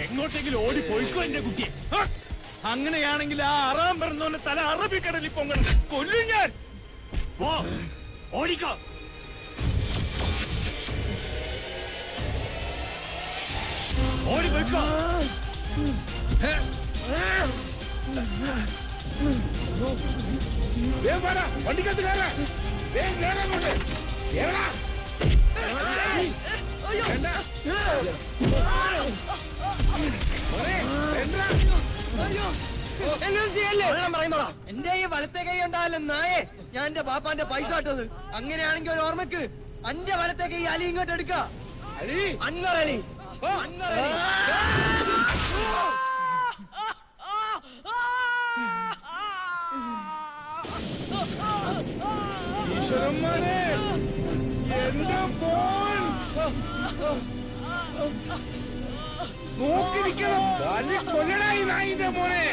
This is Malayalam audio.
എങ്ങോട്ടെങ്കിലും ഓടി പോയിക്കോ എന്റെ കുട്ടിയെ. അങ്ങനെയാണെങ്കിൽ ആ അറാം പറഞ്ഞോന്റെ തല അറബിക്കടലിൽ പൊങ്ങണം. കൊല്ലും ഞാൻ. ഓടിക്കോ. ഓടി പോയിക്കോ. വണ്ടിക്കകത്ത് കയറാ. കേറാങ്ങോട്ട്. കേറാ. എന്റെ ഈ വലത്തെ കൈ ഉണ്ടാവല്ലോ നായേ, ഞാൻ എന്റെ പാപ്പാന്റെ പൈസ ഇട്ടത്. അങ്ങനെയാണെങ്കിൽ ഒരു ഓർമ്മക്ക് എന്റെ വലത്തെ കൈ അലി ഇങ്ങോട്ട് എടുക്ക. അൻവറലി ഈശ്വരന്മാരെ, എന്റെ മോൻ നോക്കിരിക്കണം. കൊല്ലടായി നായിന്റെ മോനെ.